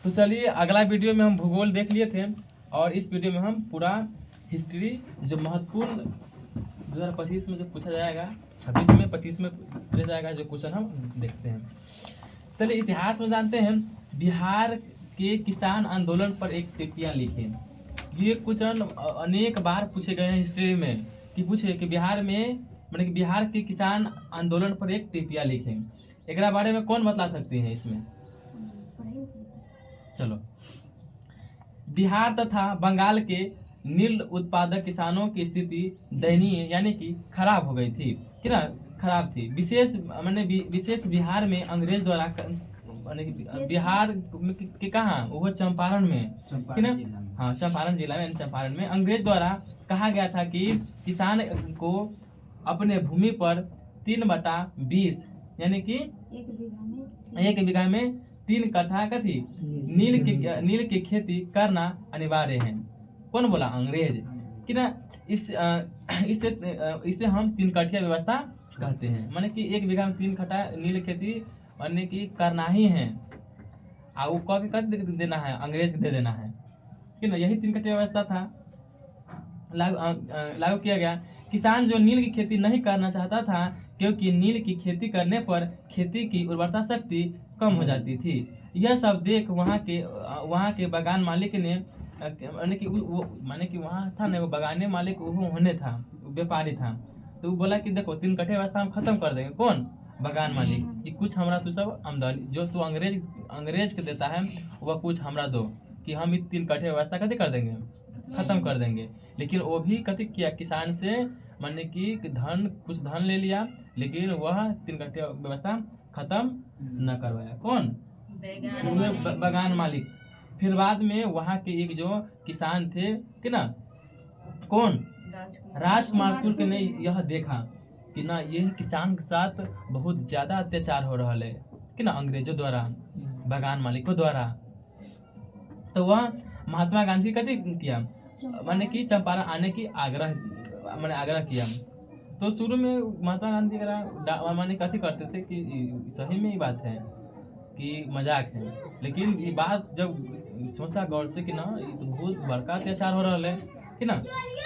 तो चलिए अगला वीडियो में हम भूगोल देख लिए थे और इस वीडियो में हम पूरा हिस्ट्री जो महत्वपूर्ण 2025 में जो पूछा जाएगा, 26 में 25 में पूछा जाएगा जो क्वेश्चन हम देखते हैं। चलिए इतिहास में जानते हैं। बिहार के किसान आंदोलन पर एक टिप्पणियाँ लिखें। ये क्वेश्चन अनेक बार पूछे गए हैं हिस्ट्री में कि पूछे कि बिहार में मतलब कि बिहार के किसान आंदोलन पर एक टिप्पणियाँ लिखें। एक बारे में कौन बता सकते हैं इसमें? चलो, बिहार तथा बंगाल के नील उत्पादक किसानों की स्थिति दयनीय यानी कि खराब हो गई थी कि ना, खराब थी। विशेष बिहार में अंग्रेज द्वारा बिहार के कहाँ, वो चंपारण में कि ना, हाँ चंपारण जिला में, चंपारण में अंग्रेज द्वारा कहा गया था कि किसान को अपने भूमि पर 3/20 यानी कि 1 बीघा में 3 कट्ठा कथी नील की खेती करना अनिवार्य है। कौन बोला? अंग्रेज कि ना। इसे हम 3 कट्ठिया व्यवस्था कहते हैं। माने कि 1 बीघा में 3 कट्ठा नील खेती अन्य की करना ही है, और वो कह के देना है, अंग्रेज को दे देना है कि ना। यही 3 कट्ठिया व्यवस्था था, लागू किया गया। किसान जो नील की खेती नहीं करना चाहता था क्योंकि नील की खेती करने पर खेती की उर्वरता शक्ति कम हो जाती थी। यह सब देख वहाँ के बागान मालिक ने माने कि वहाँ था ना, वो बागाने मालिक वो होने था, व्यापारी था, तो वो बोला कि देखो 3 कट्ठे व्यवस्था हम खत्म कर देंगे। कौन? बागान मालिक, कि कुछ हमरा तू सब आमदनी जो तू अंग्रेज के देता है वह कुछ हमरा दो, कि हम 3 कट्ठे व्यवस्था कथी कर देंगे, खत्म कर देंगे। लेकिन वो भी कथी किया, किसान से माने कि कुछ धन ले लिया, लेकिन वह 3 कट्ठे व्यवस्था खत्म न करवाया। कौन? बागान मालिक। फिर बाद में वहाँ के एक जो किसान थे कि ना, कौन? राजकुमार शुक्ल ने यह देखा कि ना ये किसान के साथ बहुत ज्यादा अत्याचार हो रहा है कि ना, अंग्रेजों द्वारा, बागान मालिकों द्वारा। तो वह महात्मा गांधी कथी किया, माने कि चंपारण आने की आग्रह किया। तो शुरू में महात्मा गांधी माने कथी करते थे कि सही में ये बात है कि मजाक है, लेकिन ये बात जब सोचा गौर से कि ना ये तो बहुत बड़का अत्याचार हो रहा है कि ना,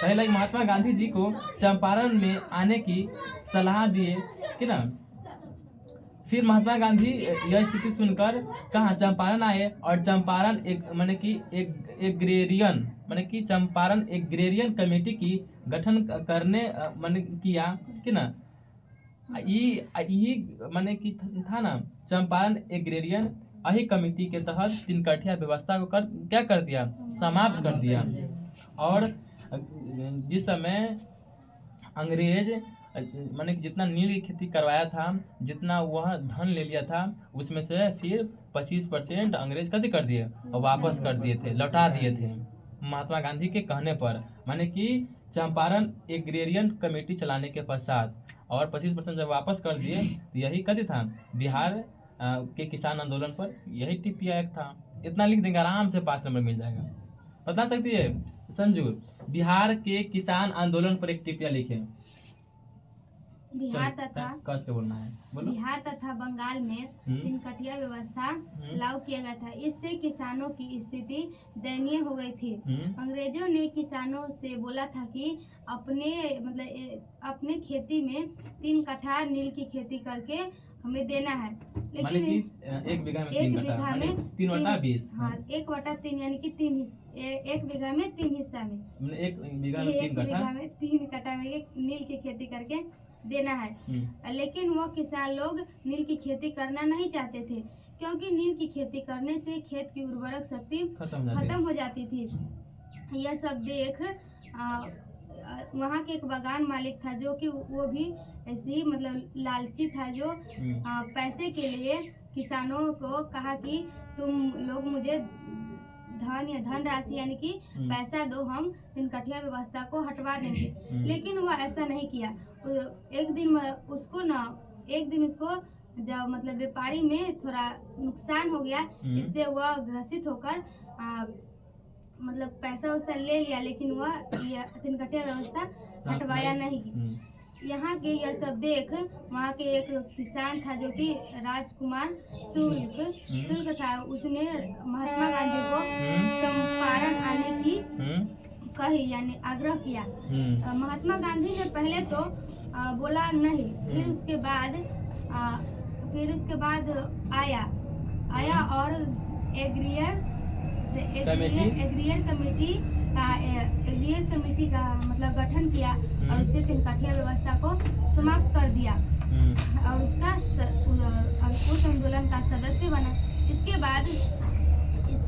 पहले महात्मा गांधी जी को चंपारण में आने की सलाह दिए कि ना। फिर महात्मा गांधी यह स्थिति सुनकर कहाँ, चंपारण आए, और चंपारण चंपारण एग्रेरियन कमेटी की गठन करने किया कि ना। माने कि था ना, चंपारण एग्रेरियन यही कमेटी के तहत 3 कट्ठिया व्यवस्था को क्या कर दिया, समाप्त कर दिया। और जिस समय अंग्रेज माने जितना नील की खेती करवाया था, जितना वह धन ले लिया था, उसमें से फिर 25% अंग्रेज कथी कर दिए और वापस कर दिए थे, लौटा दिए थे महात्मा गांधी के कहने पर। माने कि चंपारण एग्रेरियन कमेटी चलाने के पश्चात, और 25% जब वापस कर दिए, तो यही कथी था, बिहार के किसान आंदोलन पर यही टिप्पणी एक था। इतना लिख देंगे, आराम से 5 नंबर मिल जाएगा। बता सकती है संजू, बिहार के किसान आंदोलन पर एक टिप्पणी लिखे। बिहार तथा कस के बोलना है, बोलो। बिहार तथा बंगाल में 3 कट्ठिया व्यवस्था लागू किया गया था। इससे किसानों की स्थिति दयनीय हो गई थी। अंग्रेजों ने किसानों से बोला था कि अपने खेती में 3 कट्ठा नील की खेती करके हमें देना है, लेकिन 1 बीघा में 3 कट्ठा 3/20, हाँ 1/3 यानी कि 1 बीघा में 3 हिस्सा में 1 बीघा में 3 कट्ठा में नील की खेती करके देना है। लेकिन वो किसान लोग नील की खेती करना नहीं चाहते थे, क्योंकि नील की खेती करने से खेत की उर्वरक शक्ति खत्म हो जाती थी। यह सब देख वहाँ के एक बागान मालिक था, जो कि वो भी ऐसे ही लालची था, जो पैसे के लिए किसानों को कहा कि तुम लोग मुझे धन राशि यानी कि पैसा दो, हम 3 कट्ठिया व्यवस्था को हटवा देंगे। लेकिन वह ऐसा नहीं किया। एक दिन उसको जब व्यापारी में थोड़ा नुकसान हो गया, इससे वह ग्रसित होकर पैसा ले लिया, लेकिन वह 3 कट्ठिया व्यवस्था हटवाया नहीं। यहाँ के यह सब देख वहाँ के एक किसान था जो कि राजकुमार शुल्क शुल्क था। उसने महात्मा गांधी को चंपारण आने की कही, यानी आग्रह किया। महात्मा गांधी ने पहले तो बोला नहीं, फिर उसके बाद आया और एग्रियर एग्रियर कमेटी का मतलब गठन किया और उससे तीनकाठिया व्यवस्था को समाप्त कर दिया और उस आंदोलन का सदस्य बना। इसके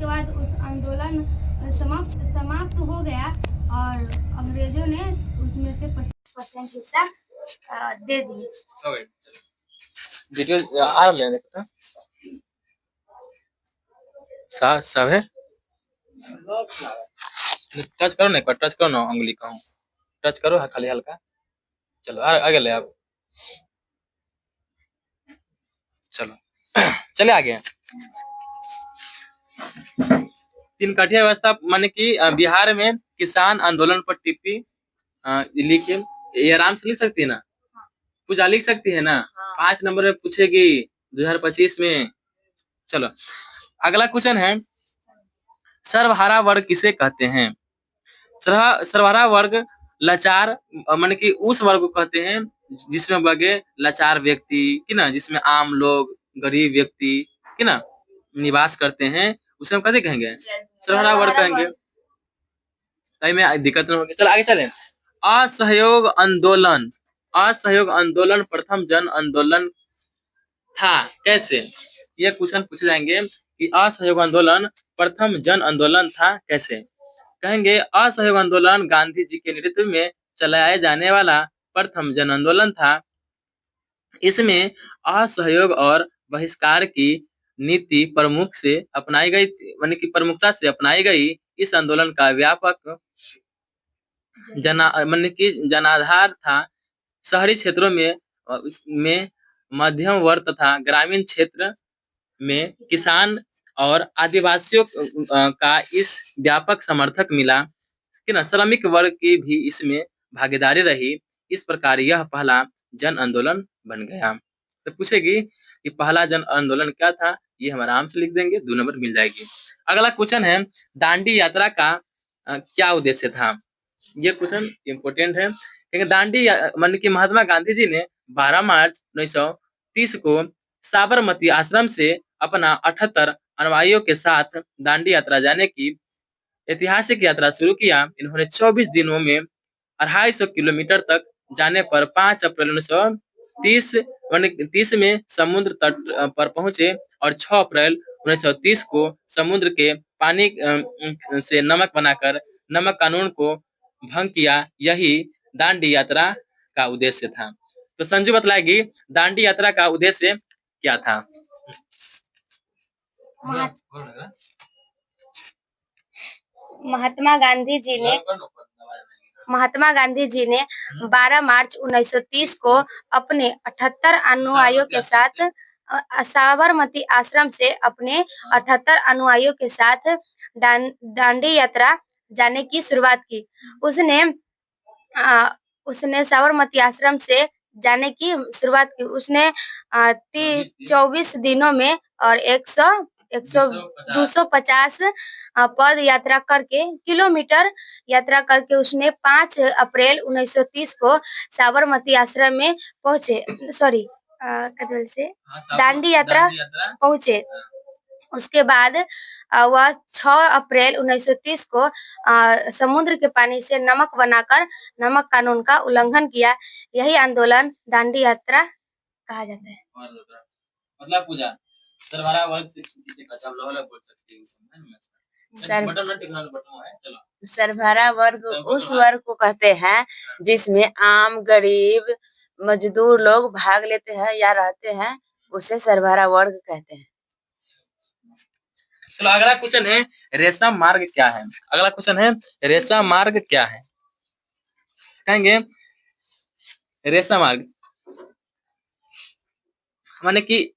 बाद उस आंदोलन समाप्त हो गया और अंग्रेजों ने उसमें से 25% हिस्सा दे दिए। वीडियो आ रहा है, सब है। टच करो ना, टच करो ना, उंगली का टच करो खाली हल्का। चलो आगे ले आप, चलो चले आगे। तीन काठिया व्यवस्था माने कि बिहार में किसान आंदोलन पर टिप्पणी लिखे, ये आराम से लिख सकती है ना, पूजा लिख सकती है ना। 5 नंबर में पूछेगी 2025 में। चलो अगला क्वेश्चन है, सर्वहारा वर्ग किसे कहते हैं? सर्वहारा वर्ग लाचार माने कि उस वर्ग को कहते हैं जिसमें बगे लाचार व्यक्ति कि ना, जिसमें आम लोग गरीब व्यक्ति कि ना निवास करते हैं, उसे हम कभी कहेंगे सर्वहारा वर्ग कहेंगे। कहीं में दिक्कत नहीं होगी। चलो आगे चलें। असहयोग आंदोलन प्रथम जन आंदोलन था कैसे? ये क्वेश्चन पूछे जाएंगे कि असहयोग आंदोलन प्रथम जन आंदोलन था कैसे? कहेंगे असहयोग आंदोलन गांधी जी के नेतृत्व में चलाया जाने वाला प्रथम जन आंदोलन था। इसमें असहयोग और बहिष्कार की नीति प्रमुख से अपनाई गई, माने कि प्रमुखता से अपनाई गई। इस आंदोलन का व्यापक माने कि जनाधार था। शहरी क्षेत्रों में मध्यम वर्ग तथा ग्रामीण क्षेत्र में किसान और आदिवासियों का इस व्यापक समर्थक मिला कि ना, श्रमिक वर्ग की भी इसमें भागीदारी रही। इस प्रकार यह पहला जन आंदोलन बन गया। तो पूछेगी कि पहला जन आंदोलन क्या था, ये हम आराम से लिख देंगे, 2 नंबर मिल जाएगी। अगला क्वेश्चन है, दांडी यात्रा का क्या उद्देश्य था? ये क्वेश्चन इम्पोर्टेंट है क्योंकि दांडी मान कि महात्मा गांधी जी ने 12 मार्च 1930 को साबरमती आश्रम से अपना 78 अनुयायियों के साथ दांडी यात्रा जाने की ऐतिहासिक यात्रा शुरू किया। इन्होंने 24 दिनों में 250 किलोमीटर तक जाने पर 5 अप्रैल 1930 में समुद्र तट पर पहुंचे और 6 अप्रैल 1930 को समुद्र के पानी से नमक बनाकर नमक कानून को भंग किया। यही दांडी यात्रा का उद्देश्य था। तो संजू बतलाएगी दांडी यात्रा का उद्देश्य क्या था? महात्मा गांधी जी ने 12 मार्च 1930 को अपने 78 अनुयायियों के साथ साबरमती आश्रम से अपने 78 अनुयायियों के साथ दांडी यात्रा जाने की शुरुआत की। उसने साबरमती आश्रम से जाने की शुरुआत की। उसने 24 दिनों में और 250 पद यात्रा करके किलोमीटर यात्रा करके उसने 5 अप्रैल 1930 को साबरमती आश्रम में पहुंचे। दांडी यात्रा पहुंचे। उसके बाद वह 6 अप्रैल 1930 को समुद्र के पानी से नमक बनाकर नमक कानून का उल्लंघन किया। यही आंदोलन दांडी यात्रा कहा जाता है। मतलब पूजा सर्वहारा वर्ग से किसे कहते हैं, हम लोग बोल सकते हैं। सर्वहारा वर्ग उस वर्ग को कहते हैं जिसमें आम गरीब मजदूर लोग भाग लेते हैं या रहते हैं, उसे सर्वहारा वर्ग कहते हैं। चलो अगला क्वेश्चन है, रेशम मार्ग क्या है? अगला क्वेश्चन है, रेशम मार्ग क्या है? कहेंगे रेशम मार्ग माने कि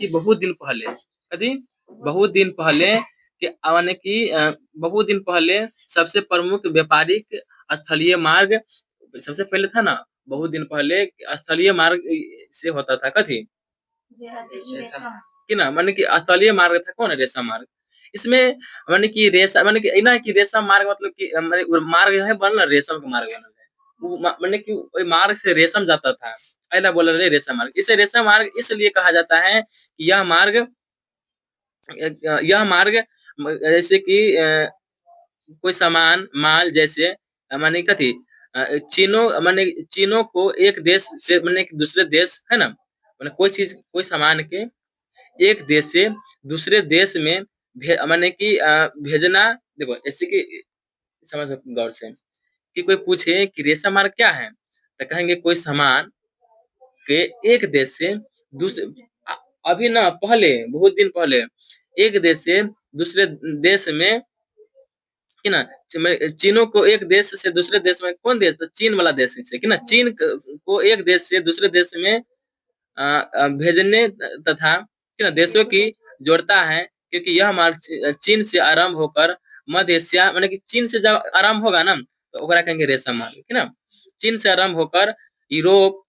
बहुत दिन पहले सबसे प्रमुख व्यापारिक स्थलीय मार्ग सबसे पहले था ना, बहुत दिन पहले स्थलीय मार्ग से होता था कथी कि ना, माने कि स्थलीय मार्ग था कौन है, रेशम मार्ग। इसमें माने कि रेशम माने कि ना कि रेशम मार्ग मतलब कि माने वो मार्ग है बनल रेशम का मार्ग बनल है। वो माने कि ओई मार्ग से रेशम जाता था, एला बोलल रे रेशम मार्ग। इसे रेशम मार्ग इसलिए कहा जाता है कि यह मार्ग जैसे कि कोई सामान माल जैसे माने कथी चीनों को एक देश से माने कि दूसरे देश है ना, माने कोई चीज कोई सामान के एक देश से दूसरे देश में माने कि भेजना। देखो ऐसे कि समझ गौर से कि कोई पूछे कि रेशम मार्ग क्या है, तो कहेंगे कोई सामान के एक देश से दूसरे अभी ना पहले बहुत दिन पहले एक देश से दूसरे देश में कि ना चीनों को एक देश से दूसरे देश में, कौन देश तो चीन वाला देश से कि ना चीन को एक देश से दूसरे देश में भेजने तथा कि ना देशों की जोड़ता है, क्योंकि यह मार्ग चीन से आरंभ होकर मध्य एशिया माने कि चीन से जब आरंभ होगा ना तो ओकरा कहेंगे रेशम मार्ग कि ना। चीन से आरंभ होकर यूरोप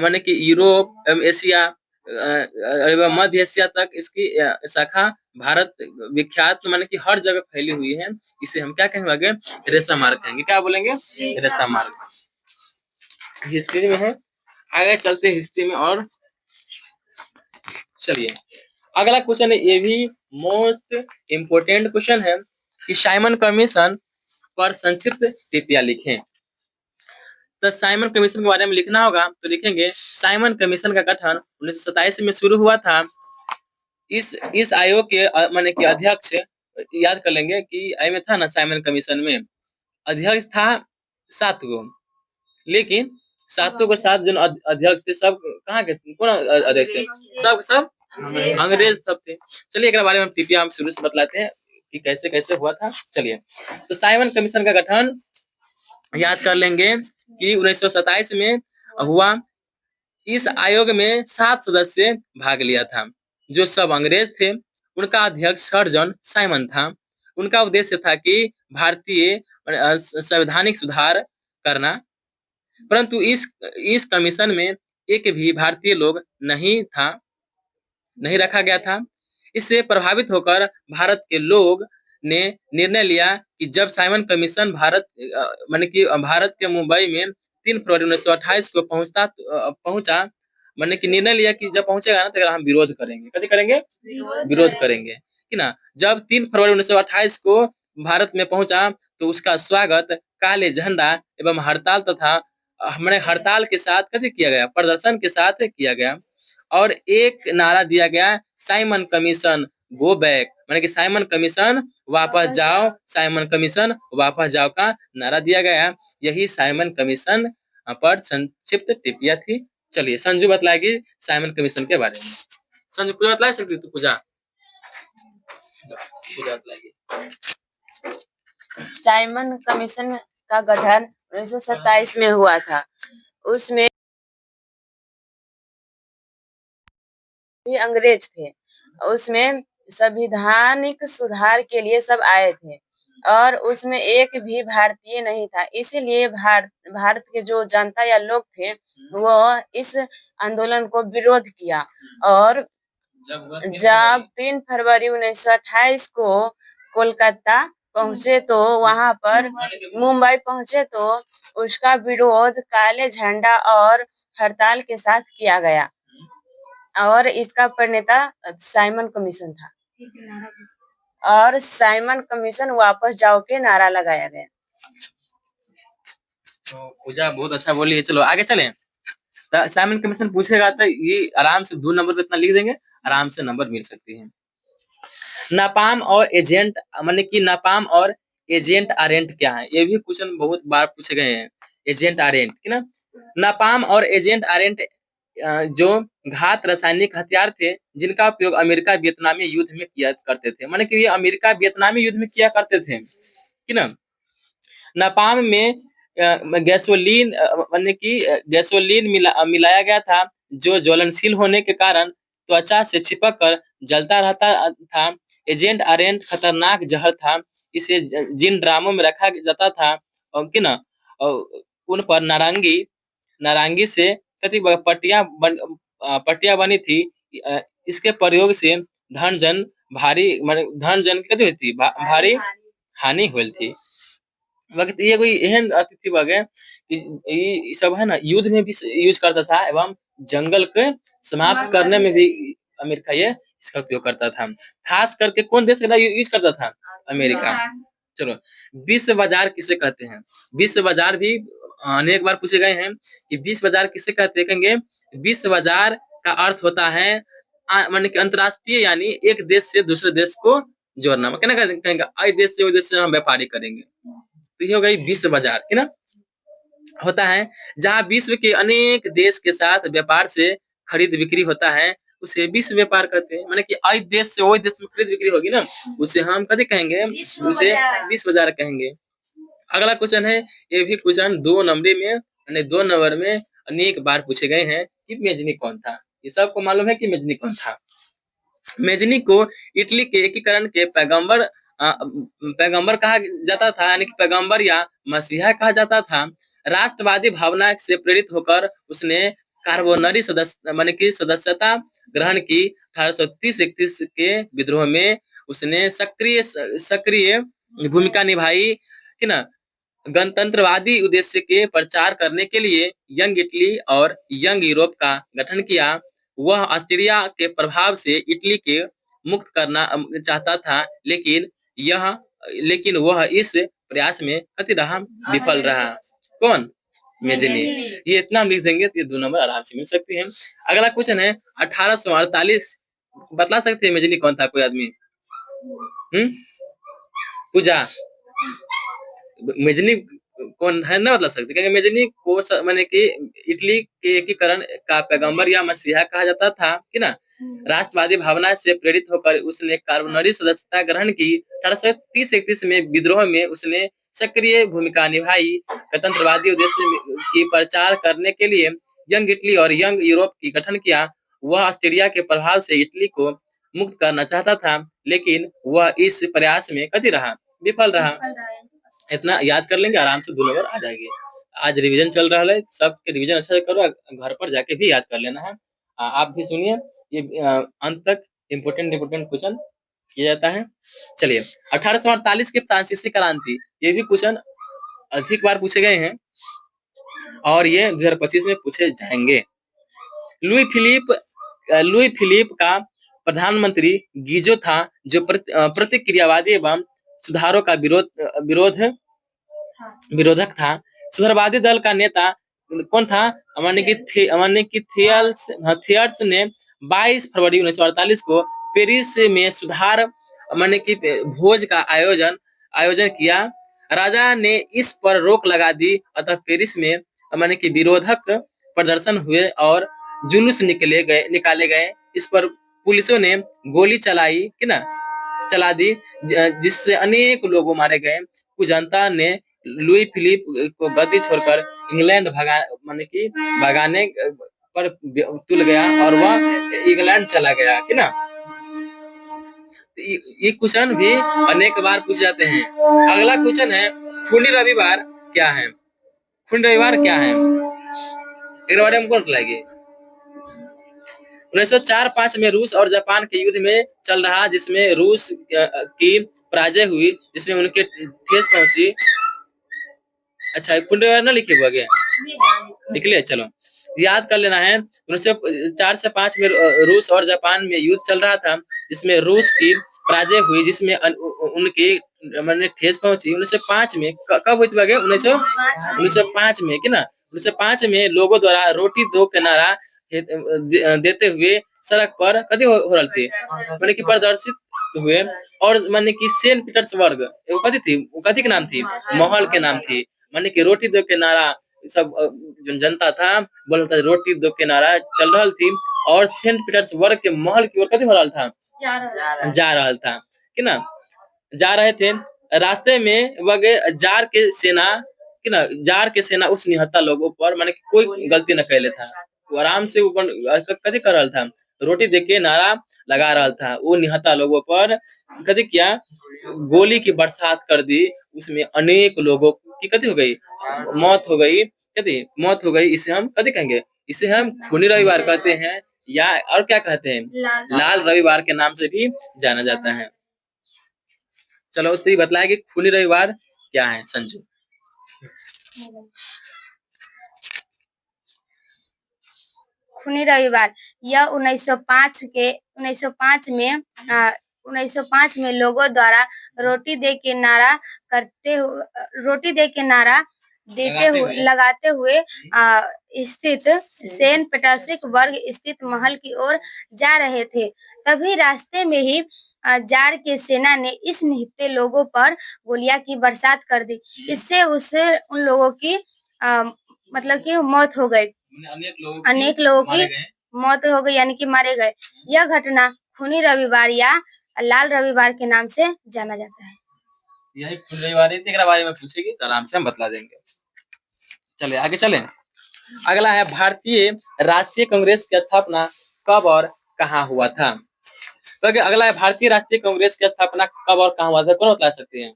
माने कि यूरोप एवं एशिया एवं मध्य एशिया तक इसकी शाखा भारत विख्यात माने कि हर जगह फैली हुई है। इसे हम क्या कहेंगे आगे, रेशम मार्ग कहेंगे। क्या बोलेंगे, रेशम मार्ग। हिस्ट्री में है, आगे चलते हिस्ट्री में। और चलिए अगला क्वेश्चन है, ये भी मोस्ट इम्पोर्टेंट क्वेश्चन है कि साइमन कमीशन पर संक्षिप्त टिप्पणियां लिखें। तो साइमन कमीशन के बारे में लिखना होगा, तो लिखेंगे साइमन कमीशन का गठन 1927 में शुरू हुआ था। इस आयोग के माने कि अध्यक्ष याद कर लेंगे कि आई में था ना साइमन कमीशन में अध्यक्ष था 7 गो, लेकिन 7 के साथ जो अध्यक्ष थे सब कहाँ के कौन अध्यक्ष थे, सब अंग्रेज सब थे। चलिए एक बारे में टिप्पणी हम शुरू से बतलाते हैं कि कैसे कैसे हुआ था। चलिए तो साइमन कमीशन का गठन याद कर लेंगे कि 1927 में हुआ। इस आयोग में 7 सदस्य भाग लिया था, जो सब अंग्रेज थे। उनका अध्यक्ष सर जॉन साइमन था। उनका उद्देश्य था कि भारतीय संवैधानिक सुधार करना, परंतु इस कमीशन में एक भी भारतीय लोग नहीं रखा गया था। इससे प्रभावित होकर भारत के लोग ने निर्णय लिया कि जब साइमन कमीशन माने कि भारत के मुंबई में 3 फरवरी 1928 को पहुंचा, माने कि निर्णय लिया कि जब पहुंचेगा ना तो हम विरोध करेंगे। कभी करेंगे, विरोध करेंगे कि ना। जब 3 फरवरी 1928 को भारत में पहुंचा तो उसका स्वागत काले झंडा एवं हड़ताल तथा हमारे हड़ताल के साथ कभी किया गया, प्रदर्शन के साथ किया गया। और एक नारा दिया गया, साइमन कमीशन गो बैक, माने कि साइमन कमीशन वापस जाओ, साइमन कमीशन वापस जाओ का नारा दिया गया। यही साइमन कमीशन पर संक्षिप्त टिप्पणियां थी। चलिए संजू बतलाएगी साइमन कमीशन के बारे में। संजू पूजा बतला सकती तू, पूजा बतलाएगी। साइमन कमीशन का गठन 1927 में हुआ था। उसमें भी अंग्रेज थे। उसमें संवैधानिक सुधार के लिए सब आए थे और उसमें एक भी भारतीय नहीं था। इसीलिए भारत के जो जनता या लोग थे वो इस आंदोलन को विरोध किया। और जब 3 फरवरी 1928 को कोलकाता पहुंचे तो वहां पर मुंबई पहुंचे तो उसका विरोध काले झंडा और हड़ताल के साथ किया गया और इसका प्रणेता साइमन कमीशन था। और साइमन कमीशन वापस जाओ के नारा लगाया गया। तो पूजा बहुत अच्छा बोली है। चलो आगे चलें। तो साइमन कमीशन पूछेगा तो ये आराम से 2 नंबर पे इतना लिख देंगे, आराम से नंबर मिल सकती है। नापाम और एजेंट माने कि नापाम और एजेंट आरेंट क्या है, ये भी क्वेश्चन बहुत बार पूछे गए हैं। एजेंट आरेंट कि ना, नापाम और एजेंट आरेंट जो घात रासायनिक हथियार थे जिनका उपयोग अमेरिका वियतनामी युद्ध में किया करते थे, माने कि ये अमेरिका वियतनामी युद्ध में किया करते थे कि ना। नापाम में गैसोलीन माने कि गैसोलीन मिलाया गया था, जो ज्वलनशील होने के कारण त्वचा से चिपक कर जलता रहता था। एजेंट आरेंट खतरनाक जहर था। इसे जिन ड्रामों में रखा जाता था और कि ना उन पर नारंगी से कति पट्टियां बनी थी। इसके प्रयोग से धन जन भारी माने धन जन के कथी होई थी भारी हानि होल थी। वक्त ये कोई एहन अतिथि वगैरह कि ये सब है ना युद्ध में भी यूज करता था एवं जंगल के समाप्त करने में भी अमेरिका ये इसका उपयोग करता था। खास करके कौन देश का यूज करता था? अमेरिका। चलो, विश्व बाजार किसे कहते हैं? विश्व बाजार भी अनेक बार पूछे गए हैं कि विश्व बाजार किसे कहते हैं। कहेंगे विश्व बाजार का अर्थ होता है माने कि अंतरराष्ट्रीय यानी एक देश से दूसरे देश को जोड़ना। कहेंगे आई देश से उस देश से हम व्यापारी करेंगे, तो ये हो गई विश्व बाजार है ना। होता है जहाँ विश्व के अनेक देश के साथ व्यापार से खरीद बिक्री होता है, उसे विश्व व्यापार कहते हैं। माने कि आई देश से वही देश में खरीद बिक्री होगी ना, उसे हम कभी कहेंगे, उसे विश्व बाजार कहेंगे। अगला क्वेश्चन है, ये भी क्वेश्चन 2 नंबर में यानी 2 नंबर में अनेक बार पूछे गए हैं कि मेजनी कौन था। ये सबको मालूम है कि मेजनी कौन था। मेजनी को इटली के एकीकरण के पैगंबर कहा जाता था, यानी कि पैगंबर या मसीहा कहा जाता था। राष्ट्रवादी भावना से प्रेरित होकर उसने कार्बोनरी सदस्य माने कि सदस्यता ग्रहण की। 1830-31 के विद्रोह में उसने सक्रिय भूमिका निभाई कि ना। गणतंत्रवादी उद्देश्य के प्रचार करने के लिए यंग इटली और यंग यूरोप का गठन किया। वह ऑस्ट्रिया के प्रभाव से इटली के मुक्त करना चाहता था, लेकिन वह इस प्रयास में कति रहा विफल रहा। कौन? मेजनी। ये इतना हम लिख देंगे तो ये 2 नंबर आराम से मिल सकती है। अगला क्वेश्चन है 1848, बतला सकते हैं मेजनी कौन था? कोई आदमी? पूजा मेजनी कौन है ना बता सकते, क्योंकि मेजनी को माने कि इटली के एकीकरण का पैगंबर या मसीहा कहा जाता था कि ना। राष्ट्रवादी भावना से प्रेरित होकर उसने कार्बोनरी सदस्यता ग्रहण की। 1830-31 में विद्रोह में उसने सक्रिय भूमिका निभाई। गणतंत्रवादी उद्देश्य की प्रचार करने के लिए यंग इटली और यंग यूरोप की गठन किया। वह ऑस्ट्रिया के प्रभाव से इटली को मुक्त करना चाहता था, लेकिन वह इस प्रयास में कति रहा विफल रहा। इतना याद कर लेंगे आराम से 2 नंबर आ जाएंगे। आज रिवीजन चल रहा है, सबके रिवीजन अच्छा से करो, घर पर जाके भी याद कर लेना है। आप भी सुनिए, ये अंत तक इम्पोर्टेंट क्वेश्चन किया जाता है। चलिए, 1848 की फ्रांसीसी क्रांति, ये भी क्वेश्चन अधिक बार पूछे गए हैं और ये 2025 में पूछे जाएंगे। लुई फिलिप का प्रधानमंत्री गीजो था, जो प्रतिक्रियावादी एवं सुधारों का विरोधक था। सुधारवादी दल का नेता कौन था? थियर्स ने 22 फरवरी 1948 को पेरिस में सुधार भोज का आयोजन किया। राजा ने इस पर रोक लगा दी, अतः पेरिस में विरोधक प्रदर्शन हुए और जुलूस निकाले गए। इस पर पुलिसों ने गोली चला दी, जिससे अनेक लोग मारे गए। कुछ जनता ने लुई फिलिप को गद्दी छोड़कर इंग्लैंड भगाने पर तुल गया और वह इंग्लैंड चला गया कि ना। ये क्वेश्चन भी अनेक बार पूछे जाते हैं। अगला क्वेश्चन है, खूनी रविवार क्या है? खूनी रविवार क्या है? एक बार हमको बताइए। 1904-5 में रूस और जापान के युद्ध में चल रहा, जिसमें रूस की पराजय हुई, जिसमें उनके ठेस पहुंची। अच्छा, खूनी रविवार ना लिखे हुआ गया, लिख लिया, चलो याद कर लेना है। 1904 से 5 में रूस और जापान में युद्ध चल रहा था, जिसमें रूस की पराजय हुई, जिसमें उनके ठेस पहुंची। 1905 में कब हुई थी? 1905 में कि ना। 1905 में लोगों द्वारा रोटी दो के नारा देते हुए सड़क पर कभी हो रही थी, प्रदर्शित हुए। और सेंट पीटर्सबर्ग कथी थी, कथी के नाम थी? महल के नाम थी। रोटी दो के नारा सब जनता था बोल था, रोटी दो के नारा चल रहा थी और सेंट पीटर्सबर्ग के महल की ओर कथी हो रहा था? जा रहा था कि ना। जा रहे थे, रास्ते में जार के सेना उस निहत्था लोगों पर कोई गलती न कैले था, वो आराम से कथी कर रहा था? रोटी देके नारा लगा रहा था। वो निहत्था लोगों पर कथी किया? गोली की बरसात कर दी। उसमें अनेक लोगों की कथी हो गई? मौत हो गई, कथी मौत हो गई, इसे हम कथी कहेंगे, इसे हम खूनी रविवार कहते हैं, या और क्या कहते हैं, लाल रविवार के नाम से भी जाना जाता है। चलो तो ये बतलाया कि खूनी रविवार क्या है संजू। खूनी रविवार यह 1905 में लोगों द्वारा रोटी दे के नारा लगाते हुए स्थित सेंट पीटर्सबर्ग स्थित महल की ओर जा रहे थे। तभी रास्ते में ही जार के सेना ने इस निहत्थे लोगों पर गोलियां की बरसात कर दी। इससे उन लोगों की मतलब कि मौत हो गई। अनेक लोगों की मौत हो गई यानी कि मारे गए। यह घटना खूनी रविवार या लाल रविवार के नाम से जाना जाता है। यही खूनी रविवार है, तेरे बारे में पूछेगी तो आराम से हम बतला देंगे। चले आगे चले। अगला है भारतीय राष्ट्रीय कांग्रेस की स्थापना कब और कहाँ हुआ था। तो अगला है भारतीय राष्ट्रीय कांग्रेस की स्थापना कब और कहाँ हुआ था, कौन बता सकते हैं,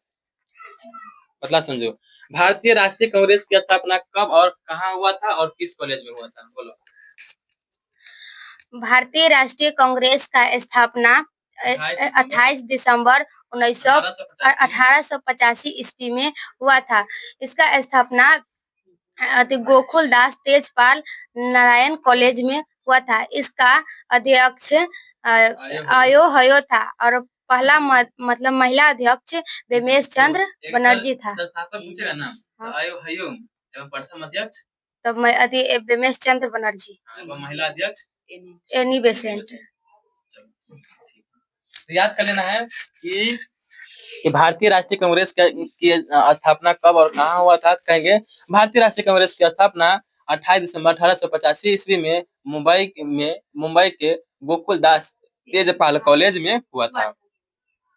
बतला समझो। भारतीय राष्ट्रीय कांग्रेस की स्थापना कब और कहाँ हुआ था और किस कॉलेज में हुआ था, बोलो। भारतीय राष्ट्रीय कांग्रेस का स्थापना 28 दिसंबर 1885 ईस्वी में हुआ था। इसका स्थापना गोकुल दास तेजपाल नारायण कॉलेज में हुआ था। इसका अध्यक्ष आयो हयो था और पहला मतलब महिला अध्यक्ष बेमेश चंद्र बनर्जी था। आयो हयो एवं प्रथम अध्यक्ष तब बेमेश चंद्र बनर्जी, महिला अध्यक्ष एनी बेसेंट। याद कर लेना है कि भारतीय राष्ट्रीय कांग्रेस की स्थापना कब और कहाँ हुआ था। कहेंगे भारतीय राष्ट्रीय कांग्रेस की स्थापना 28 दिसंबर 1885 ईस्वी में मुंबई के गोकुल दास तेजपाल कॉलेज में हुआ था।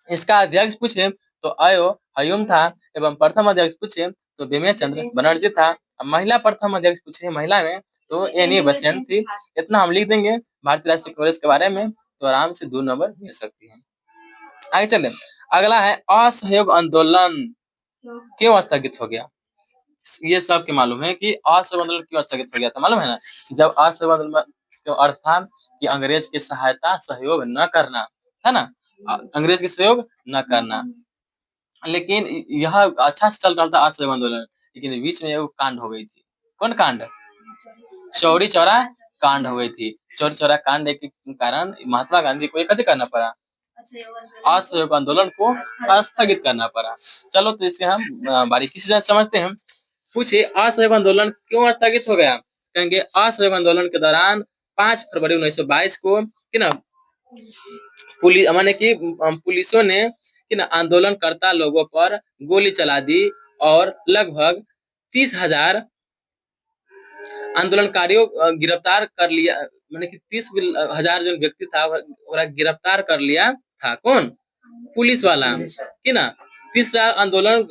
इसका अध्यक्ष पूछे तो आयो हयूम था एवं प्रथम अध्यक्ष पूछे तो बेमेश चंद्र बनर्जी था। महिला प्रथम अध्यक्ष पूछे महिला में तो एनी बेसेंट थी। इतना हम लिख देंगे भारतीय राष्ट्रीय कांग्रेस के बारे में तो आराम से 2 नंबर मिल सकती है। आगे चले। अगला है असहयोग आंदोलन क्यों स्थगित हो गया। ये सबके मालूम है कि असहयोग आंदोलन क्यों स्थगित हो गया था, मालूम है ना। जब असहयोग आंदोलन का अर्थ था कि अंग्रेज की सहायता सहयोग न करना, है ना, अंग्रेज की सहयोग न करना। लेकिन यह अच्छा से चल रहा था असहयोग आंदोलन, लेकिन बीच में एक कांड हो गई थी। कौन कांड, चौरी चौरा कांड हो गई थी। चौरी चौरा कांड के कारण महात्मा गांधी को कथी करना पड़ा, असहयोग आंदोलन को स्थगित करना पड़ा। चलो तो इसे हम बारीकी से समझते हैं। पूछिए असहयोग आंदोलन क्यों स्थगित हो गया। कहेंगे असहयोग आंदोलन के दौरान 5 फरवरी 1922 को कि ना पुलिस माने कि पुलिसों ने कि ना आंदोलनकर्ता लोगों पर गोली चला दी और लगभग 30,000 आंदोलनकारियों गिरफ्तार कर लिया। माने कि 30,000 जो व्यक्ति था वो गिरफ्तार कर लिया था। कौन, पुलिस वाला कि ना 30,000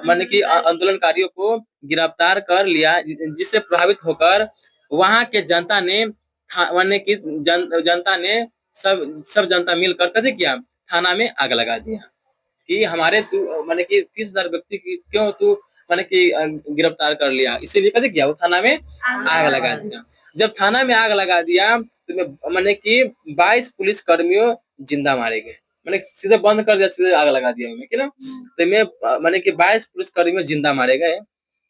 माने कि आंदोलनकारियों को गिरफ्तार कर लिया, जिससे प्रभावित होकर वहां के जनता ने माने कि जनता ने सब जनता मिलकर कथी किया, थाना में आग लगा दिया कि हमारे तू माने कि 30,000 व्यक्ति की क्यों तू माने कि गिरफ्तार कर लिया, इसीलिए कथी किया, वो थाना में आग लगा दिया। जब थाना में आग लगा दिया तो माने कि 22 पुलिस कर्मियों जिंदा मारे गए। मैंने सीधे बंद कर दिया, सीधे आग लगा दिया कि ना। तो मैं माने कि 22 पुलिस कर्मियों जिंदा मारे गए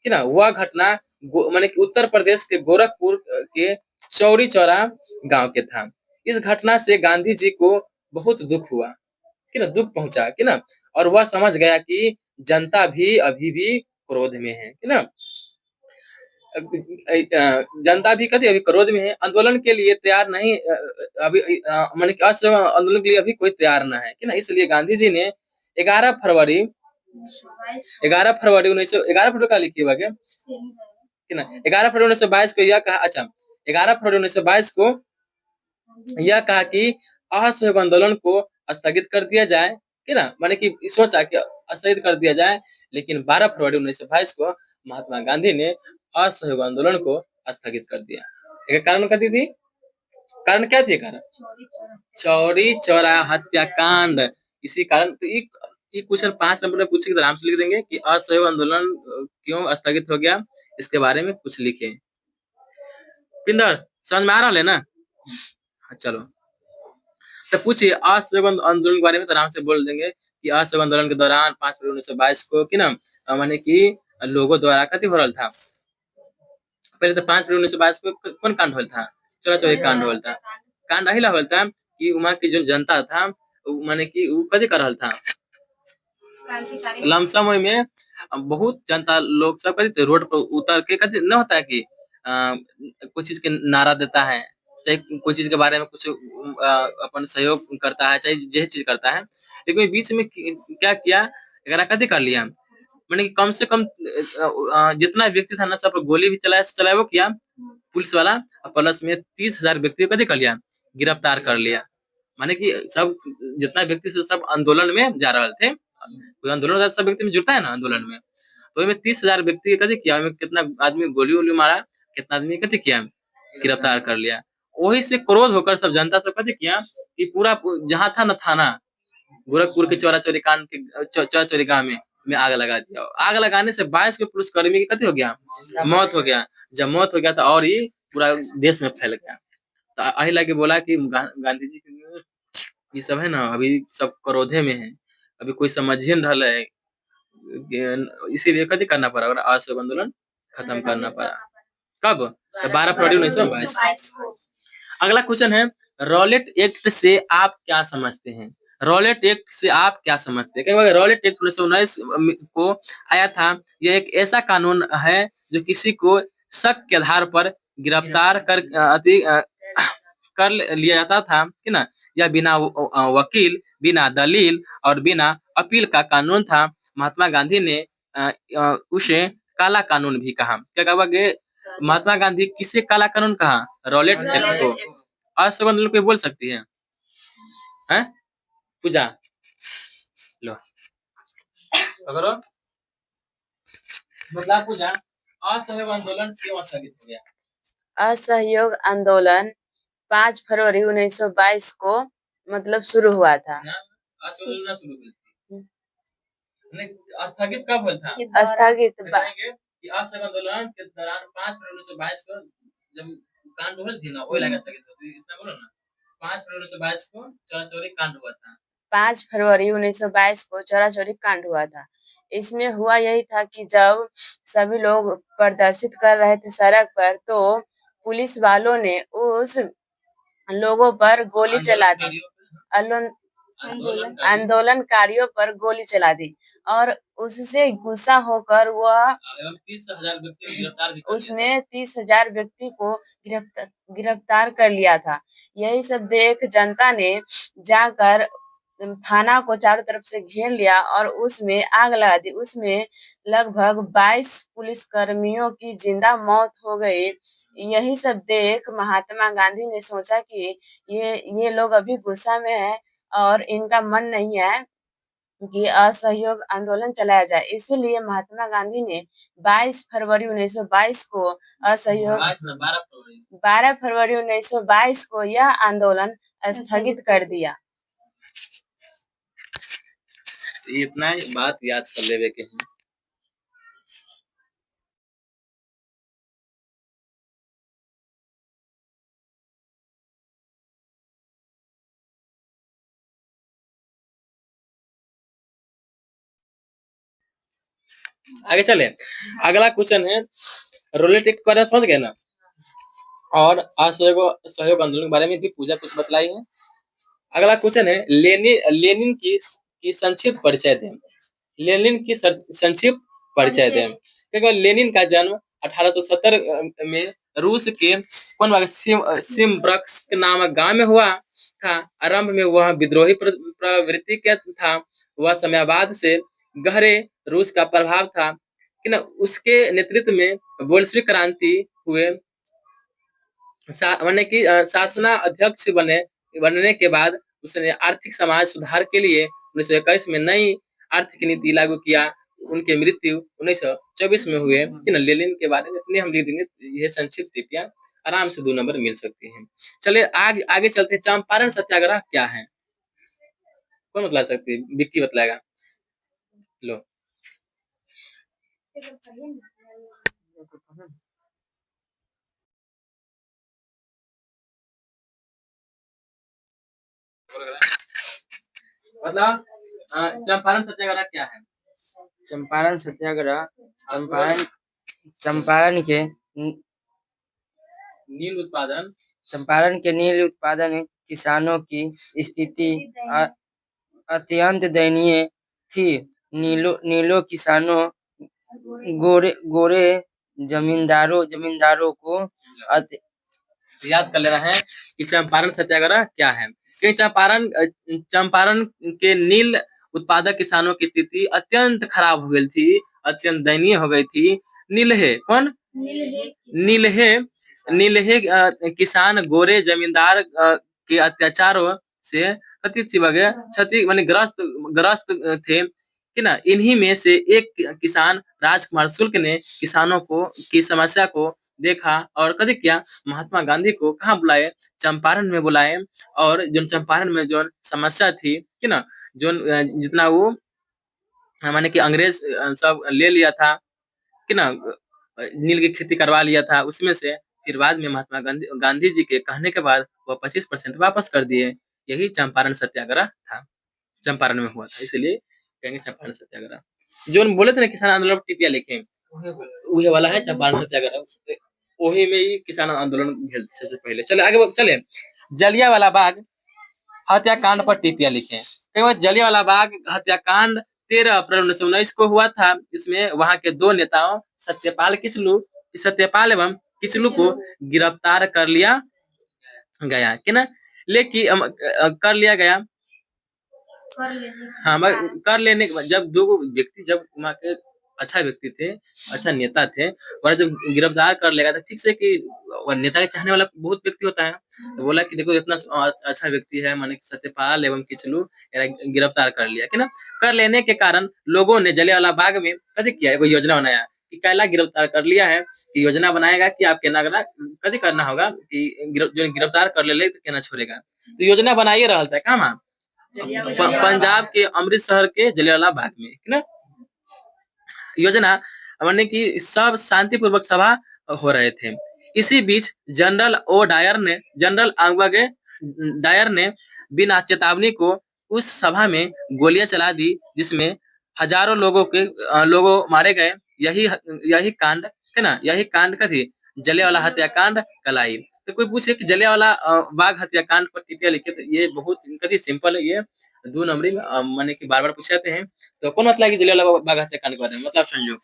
कि ना। वह घटना माने कि उत्तर प्रदेश के गोरखपुर के चौरी चौरा गांव के था। इस घटना से गांधी जी को बहुत दुख हुआ कि ना, दुख पहुंचा कि ना, और वह समझ गया कि जनता भी अभी भी क्रोध में है कि ना। जनता भी कभी अभी क्रोध में है, आंदोलन के लिए तैयार नहीं, अभी माने कि आंदोलन के लिए अभी कोई तैयार ना है कि ना। इसलिए गांधी जी ने 11 फरवरी 11 फरवरी का लिखिए वगैरह कि ना 11 फरवरी 1922 को यह कहा, अच्छा 11 फरवरी 1922 को यह कहा कि असहयोग आंदोलन को स्थगित कर दिया जाए कि ना, माने कि सोचा कि स्थगित कर दिया जाए। लेकिन 12 फरवरी 1922 को महात्मा गांधी ने असहयोग आंदोलन को स्थगित कर दिया। एक कारण कथी थी, कारण क्या थी, कारण चौरी चौरा हत्याकांड। इसी कारण ये क्वेश्चन 5 नंबर में पूछेगी तो आराम से लिख देंगे कि असहयोग आंदोलन क्यों स्थगित हो गया, इसके बारे में कुछ लिखे। पिंदर समझ में आ रहा है ना? हाँ, चलो तो पूछिए असहयोग आंदोलन के बारे में तो आराम से बोल देंगे कि असहयोग आंदोलन के दौरान 5 फरवरी 1922 को कि ना माने कि लोगों द्वारा कथी हो रहा था। पहले तो 5 फरवरी 1922 को कौन कांड होल था? चलो चलो एक कांड होल था। कांड अहिला होल था कि वहां की जो जनता था माने कि वो कथी कर रहा था, लमसम में बहुत जनता लोग सब कथी रोड पर उतर के कथी न होता है कि कुछ चीज के नारा देता है, चाहे कोई चीज के बारे में कुछ अपन सहयोग करता है, चाहे जे चीज करता है, लेकिन बीच में क्या किया, एकरा कथी कर लिया मैंने कि कम से कम जितना व्यक्ति था ना सब पर गोली भी चलाया वो किया पुलिस वाला, और प्लस में 30,000 व्यक्ति को कथी कर लिया, गिरफ्तार कर लिया। माने कि सब जितना व्यक्ति से सब आंदोलन में जा रहे थे, कोई आंदोलन सब व्यक्ति में जुड़ता है ना आंदोलन में, तो इसमें 30,000 व्यक्ति के कथी किया, कितना आदमी गोली वोली मारा, कितना आदमी कथी किया, गिरफ्तार कर लिया। वही से क्रोध होकर सब जनता सब कथी किया कि पूरा जहाँ था ना थाना गोरखपुर के चौरा चौरी कांड के चौरा चौरी गाँव में आग लगा दिया। आग लगाने से 22 के पुलिसकर्मी की कथी हो गया, मौत हो गया। जब मौत हो गया तो और ये पूरा देश में फैल गया। तो अही लाके बोला कि गांधी जी ये सब है ना अभी सब क्रोधे में है, अभी कोई समझ ही नहीं रहा है, इसीलिए कथी करना पड़ा, असहयोग आंदोलन खत्म करना पड़ा। कब? 12 फरवरी 1922 को। अगला क्वेश्चन है रॉलेट एक्ट से आप क्या समझते हैं? रॉलेट एक्ट से आप क्या समझते हैं? क्योंकि रॉलेट एक्ट 1919 को आया था। यह एक ऐसा कानून है जो किसी को शक के आधार पर गिरफ्तार कर लिया जाता था कि ना, यह बिना वकील, बिना दलील और बिना अपील का कानून था। महात्मा गांधी ने उसे काला कानून भी कहा। क्या कहा गया? महात्मा गांधी किसे काला कानून कहा? रॉलेट एक्ट को। असहयोग आंदोलन कोई बोल सकती है? हैं? पूजा लो पकड़ो, बता पूजा, असहयोग आंदोलन क्यों स्थगित हो गया? असहयोग आंदोलन 5 फरवरी 1922 को मतलब शुरू हुआ था। असहयोग आंदोलन शुरू हुई थी, स्थगित कब हुआ था? स्थगित कि असहयोग आंदोलन के दौरान 5 फरवरी 1922 को जब कांड हुआ थी ना, वही लगा स्थगित होती, इतना बोलो ना। 5 फरवरी 1922 को चौरा चौरी कांड हुआ था। 5 फरवरी 1922 को चौरा चौरी कांड हुआ था। इसमें हुआ यही था कि जब सभी लोग प्रदर्शित कर रहे थे सड़क पर, तो पुलिस वालों ने उस लोगों पर गोली चला दी, आंदोलनकारियों पर गोली चला दी, और उससे गुस्सा होकर वह 30,000 व्यक्ति गिरफ्तार भी कर लिया। उसने 30,000 व्यक्ति को गिरफ्तार कर लिया था। यही सब देख जनता ने जाकर थाना को चारों तरफ से घेर लिया और उसमें आग लगा दी। उसमें लगभग 22 पुलिसकर्मियों की जिंदा मौत हो गई। यही सब देख महात्मा गांधी ने सोचा कि ये लोग अभी गुस्सा में है और इनका मन नहीं है कि असहयोग आंदोलन चलाया जाए। इसीलिए महात्मा गांधी ने 22 फरवरी 1922 को असहयोग 12 फरवरी 1922 को यह आंदोलन स्थगित कर दिया। इतना ही बात याद कर लेवे के हैं। आगे चले, अगला क्वेश्चन है रोलेट एक्ट के बारे में समझ गए ना, और असहयोग आंदोलन के बारे में भी पूजा कुछ बतलाई है। अगला क्वेश्चन है लेनिन की संक्षिप्त परिचय दें। लेनिन की संक्षिप्त परिचय दें। क्योंकि लेनिन का जन्म 1870 में रूस के कौन सिम्ब्रक्स नामक गांव में हुआ था। आरंभ में वह विद्रोही प्रवृत्ति का था। वह समयाबाद से गहरे रूस का प्रभाव था कि ना, उसके नेतृत्व में बोल्शेविक क्रांति हुए। माने कि शासना अध्यक्ष बनने के बाद उसने आर्थिक समाज सुधार के लिए 1921 में नई आर्थिक नीति लागू किया। उनके मृत्यु 1924 में हुए। लेनिन के बारे में इतने हम लिख देंगे, ये संक्षिप्त टिप्पणियां आराम से 2 नंबर मिल सकती हैं। चलिए आगे चलते हैं। चंपारण सत्याग्रह क्या है? कौन बतला सकती है? विक्की बतलाएगा। लो। मतलब चंपारण सत्याग्रह क्या है? चंपारण सत्याग्रह चंपारण चंपारण के नील उत्पादन चंपारण के नील उत्पादन किसानों की स्थिति अत्यंत दयनीय थी। नीलो किसानों गोरे जमींदारों को याद कर लेना है कि चंपारण सत्याग्रह क्या है। कि चंपारण के नील उत्पादक किसानों की स्थिति अत्यंत खराब हो गई थी, अत्यंत दयनीय हो गई थी। नीलहे कौन? नीलहे नीलहे किसान गोरे जमींदार के अत्याचारों से कथित वगैरह क्षति माने ग्रस्त थे कि ना। इन्हीं में से एक किसान राजकुमार शुक्ल ने किसानों को की समस्या को देखा और कभी क्या महात्मा गांधी को कहाँ बुलाए? चंपारण में बुलाए। और जो चंपारण में जो समस्या थी कि ना, जो जितना वो माने कि अंग्रेज सब ले लिया था कि ना, नील की खेती करवा लिया था उसमें से। फिर बाद में महात्मा गांधी जी के कहने के बाद वो 25% वापस कर दिए। यही चंपारण सत्याग्रह था, चंपारण में हुआ था, इसलिए कहेंगे चंपारण सत्याग्रह। जो बोले थे ना किसान आंदोलन पर टिप्पणियां लिखे, वही वाला है चंपारण सत्याग्रह। वही में ही किसान आंदोलन भेल सबसे पहले। चले आगे चले। जलियांवाला बाग हत्याकांड पर टिप्पणियां लिखे। जलियांवाला बाग हत्याकांड 13 अप्रैल 1919 को हुआ था। इसमें वहां के दो नेताओं सत्यपाल एवं किचलू को गिरफ्तार कर लिया गया कि ना। लेकिन कर लिया गया हाँ, कर लेने के बाद जब दो व्यक्ति जब वहाँ के अच्छा व्यक्ति थे, अच्छा नेता थे, और जब गिरफ्तार कर लेगा तो ठीक से कि नेता के चाहने वाला बहुत व्यक्ति होता है, तो बोला कि देखो इतना अच्छा व्यक्ति है, माने सत्यपाल एवं किचलू गिरफ्तार कर लिया कि ना। कर लेने के कारण लोगों ने जलियांवाला बाग में कभी किया, कोई योजना बनाया कि कैला गिरफ्तार कर लिया है, कि योजना बनाएगा कि आपके नगरा कभी करना होगा कि जो गिरफ्तार कर ले तो कहना छोड़ेगा। तो योजना बनाइए रहा था कहाँ? पंजाब के अमृतसर के जलियांवाला बाग में ना। योजना माने कि सब शांतिपूर्वक सभा हो रहे थे। इसी बीच जनरल आंगवागे डायर ने बिना चेतावनी को उस सभा में गोलियां चला दी, जिसमें हजारों लोगों मारे गए। यही कांड है ना, यही कांड का थी जलियांवाला हत्याकांड कहलाई। तो कोई पूछे कि जलियांवाला बाग हत्याकांड पर टिप्पणियां लिखे, तो ये बहुत कभी सिंपल है। ये 2 नंबरी में माने कि बार-बार पूछ जाते हैं। तो कौन मतलब है कि जलियांवाला बाग हत्याकांड के बारे में मतलब समझो।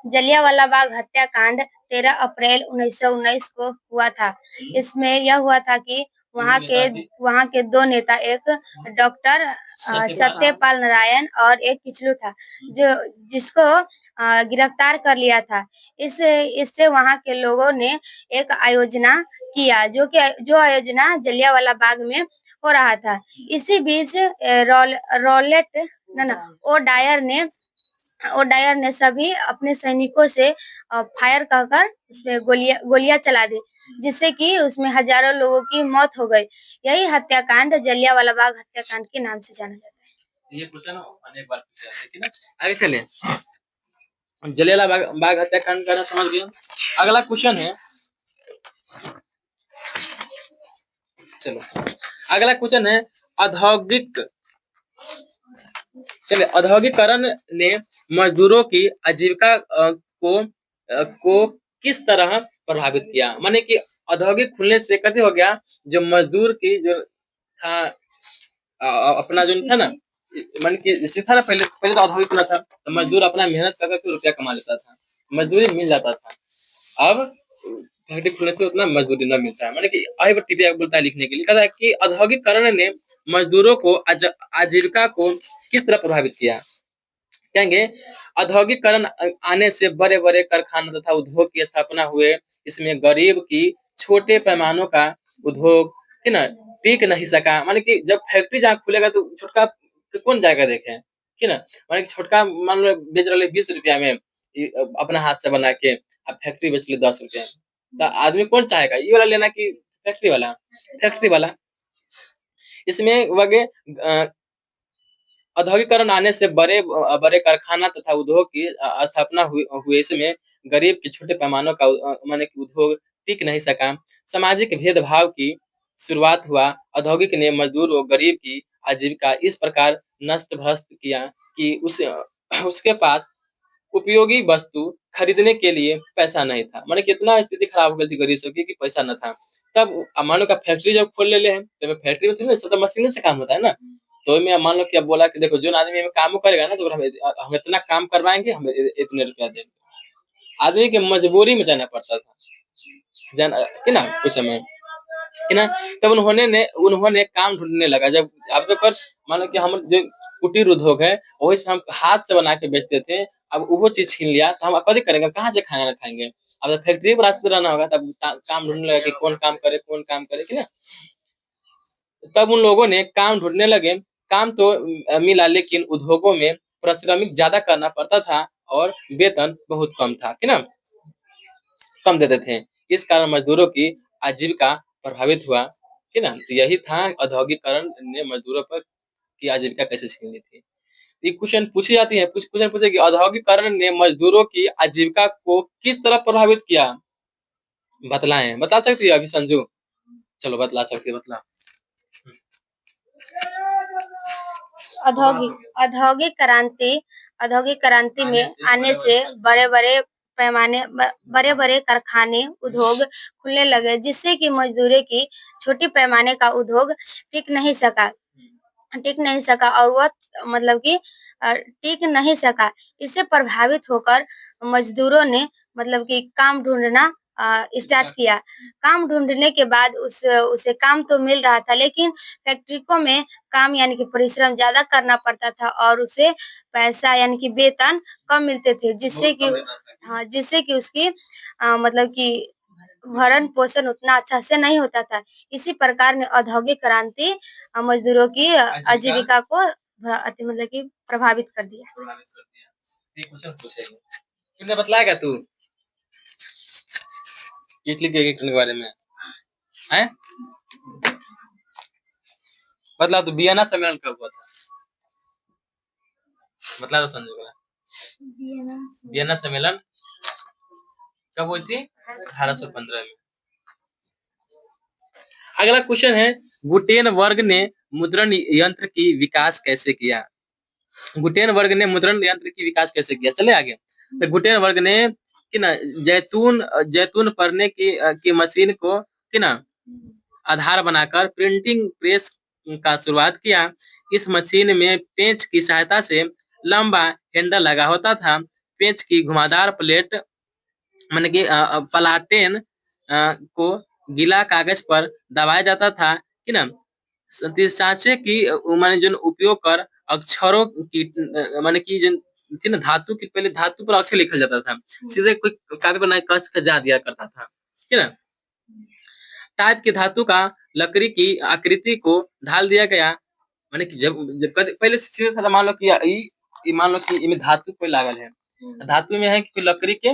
जलियांवाला बाग हत्याकांड 13 अप्रैल 1919 को हुआ था। इसमें यह हुआ था कि वहाँ के दो नेता, एक डॉक्टर सत्यपाल नारायण और एक किचलू था, जो जिसको गिरफ्तार कर लिया था। इससे वहाँ के लोगों ने एक आयोजना किया, जो आयोजना जलियांवाला बाग में हो रहा था। इसी बीच रॉलेट ओ डायर ने सभी अपने सैनिकों से फायर कहकर उसमें गोलियां चला दी, जिससे कि उसमें हजारों लोगों की मौत हो गई। यही हत्याकांड जलियांवाला बाग हत्याकांड के नाम से जाना जाता है। ये क्वेश्चन अनेक बार पूछा जाता है कि ना। आगे चले। जलियांवाला बाग हत्याकांड का समझ गए। अगला क्वेश्चन है, चलो अगला क्वेश्चन है औद्योगिकरण ने मजदूरों की आजीविका को किस तरह प्रभावित किया? माने कि औद्योगिक खुलने से कभी हो गया, जो मजदूर की जो था अपना जो था ना, मान कि जैसे था ना, पहले पहले तो औद्योगिक खुला था तो मजदूर अपना मेहनत करके रुपया कमा लेता था, मजदूरी मिल जाता था। अब फैक्ट्री खुलने से उतना मजदूरी न मिलता है। माने कि आई वो टीपीआई बोलता है लिखने के लिए, कहता है कि औद्योगिकरण ने मजदूरों को आजीविका को किस तरह प्रभावित किया? कहेंगे औद्योगिकरण आने से बड़े बड़े कारखाना तथा उद्योग की स्थापना हुए। इसमें गरीब की छोटे पैमानों का उद्योग है ना टिक नहीं सका। माने कि जब फैक्ट्री जहाँ खुलेगा तो छोटका कौन जाएगा देखे कि ना। माने कि छोटका मान लो बेच रहे 20 रुपया में अपना हाथ से बना के, अब फैक्ट्री बेच ले 10 रुपया, तो आदमी कौन चाहेगा ये वाला लेना कि फैक्ट्री वाला? इसमें वगे औद्योगिकरण आने से बड़े कारखाना तथा उद्योग की स्थापना हुई इसमें गरीब के छोटे पैमानों का माने कि उद्योग टिक नहीं सका। सामाजिक भेदभाव की शुरुआत हुआ। औद्योगिक ने मजदूर और गरीब की आजीविका इस प्रकार नष्ट भ्रष्ट किया कि उसके पास उपयोगी वस्तु खरीदने के लिए पैसा नहीं था। माने कितना स्थिति खराब हो गई थी गरीब की कि पैसा न था। तब मान लो का फैक्ट्री जब खोल ले हैं तो फैक्ट्री में थोड़ी ना सब मशीन से काम होता है ना। तो मैं मान लो कि अब बोला कि देखो जो आदमी में काम करेगा ना तो हम इतना काम करवाएंगे, हम इतने रुपया देंगे। आदमी के मजबूरी में जाना पड़ता था जाना कि ना उस समय कि ना। तब उन्होंने काम ढूंढने लगा। जब आप तो कर मान लो कि हम जो कुटीर उद्योग है वही से हम हाथ से बना के बेचते थे। अब वो चीज छीन लिया तो हम कभी करेंगे, कहाँ से खाना खाएंगे। अब फैक्ट्री पर रास्ते रहना होगा। तब काम ढूंढने लगा कि कौन काम करे कि ना। तब उन लोगों ने काम ढूंढने लगे। काम तो मिला लेकिन उद्योगों में परिश्रमिक ज्यादा करना पड़ता था और वेतन बहुत कम था कि ना, कम देते थे। इस कारण मजदूरों की आजीविका प्रभावित हुआ कि ना। तो यही था औद्योगिकरण ने मजदूरों पर की आजीविका कैसे छीन ली थी। ये क्वेश्चन पूछी जाती है, कुछ क्वेश्चन पूछे कि औद्योगिकरण ने मजदूरों की आजीविका को किस तरह प्रभावित किया, बतलाएं। बता सकती है अभी संजू? चलो बतला सकती है, बतला। औद्योगिक क्रांति में आने से बड़े बड़े कारखाने उद्योग खुलने लगे, जिससे कि मजदूरी की छोटी पैमाने का उद्योग टिक नहीं सका और वह मतलब कि टिक नहीं सका। इससे प्रभावित होकर मजदूरों ने मतलब कि काम ढूंढना स्टार्ट किया। काम ढूंढने के बाद उसे काम तो मिल रहा था, लेकिन फैक्ट्रिकों में काम यानी कि परिश्रम ज्यादा करना पड़ता था और उसे पैसा यानी कि वेतन कम मिलते थे, जिससे कि उसकी मतलब कि भरण पोषण उतना अच्छा से नहीं होता था। इसी प्रकार में औद्योगिक क्रांति मजदूरों की आजीविका को मतलब कि प्रभावित कर दिया। क्वेश्चन पूछेगी, तुमने बतलाएगा तू इटली के बारे में है? बतला तो वियना सम्मेलन कब हुआ था? बतला तो संजय। वियना सम्मेलन कब हुई थी? 1815 में। अगला क्वेश्चन है, गुटेनबर्ग ने मुद्रण यंत्र की विकास कैसे किया? गुटेनबर्ग ने मुद्रण यंत्र की विकास कैसे किया? चले आगे। तो गुटेनबर्ग ने कि ना जैतून पढ़ने की मशीन को कि ना आधार बनाकर प्रिंटिंग प्रेस का शुरुआत किया। इस मशीन में पेंच की सहायता से लंबा हैंडल लगा होता था। पेंच की घुमावदार प्लेट माने कि पलाटेन को गीला कागज पर दबाया जाता था कि ना। सांचे की माने जो उपयोग कर अक्षरों की माने की जो थी ना धातु की, पहले धातु पर अक्षर लिखा जाता था, सीधे कोई कागज पर नहीं कस के जा दिया करता था कि ना। टाइप की धातु का लकड़ी की आकृति को ढाल दिया गया। माने कि जब पहले से सीधे था, मान लो कि मान लो कि इमे धातु पे लागल है, धातु में है कि लकड़ी के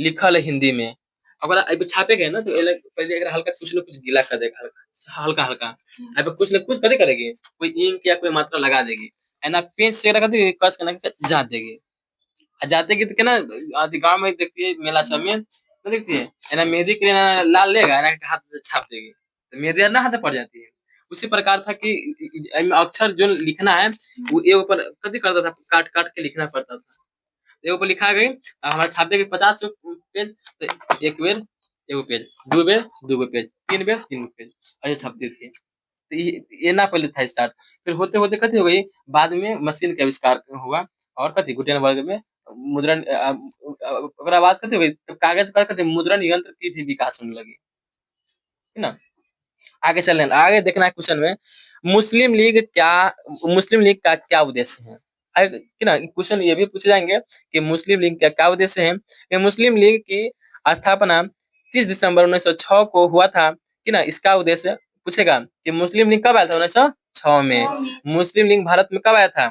लिखल है हिंदी में। अगर अब छापे गए ना तो पहले अगर हल्का कुछ न कुछ गीला कर देगा, हल्का हल्का अब कुछ न कुछ करे करेगी, कोई इंक या कोई मात्रा लगा देगी, एना पेन से रख देगी, कस के जा देगी। जाते की तो ना गाँव में देखती है मेला सब में तो देखती है एना मेहंदी के लिए ना लाल लेगा ना हाथ से छाप देगी, तो मेहंदी ना हाथ में पड़ जाती है। उसी प्रकार था कि अक्षर जो लिखना है वो एक ऊपर कभी करता था, काट काट के लिखना पड़ता था। एगो पर लिखा गई हमारे छापे के 50 पेज, तो एक बेर एगो पेज, दो बेर दूगो पेज, तीन बेर तीन पेज ऐसे छपती थी। तो ये ना पहले था स्टार्ट। फिर होते होते कथी हो गई, बाद में मशीन का आविष्कार हुआ और कथी गुटेनबर्ग में मुद्रण ओकरा बाद कथी हो गई, तो कागज का कथी मुद्रण यंत्र की भी विकास होने लगी है ना। आगे चलने आगे देखना है क्वेश्चन में, मुस्लिम लीग का क्या उद्देश्य है? कि ना क्वेश्चन ये भी पूछे जाएंगे कि मुस्लिम लीग का क्या उद्देश्य है। कि मुस्लिम लीग की स्थापना 30 दिसंबर 1906 को हुआ था कि ना। इसका उद्देश्य पूछेगा कि मुस्लिम लीग कब आया था? 1906 में। मुस्लिम लीग भारत में कब आया था?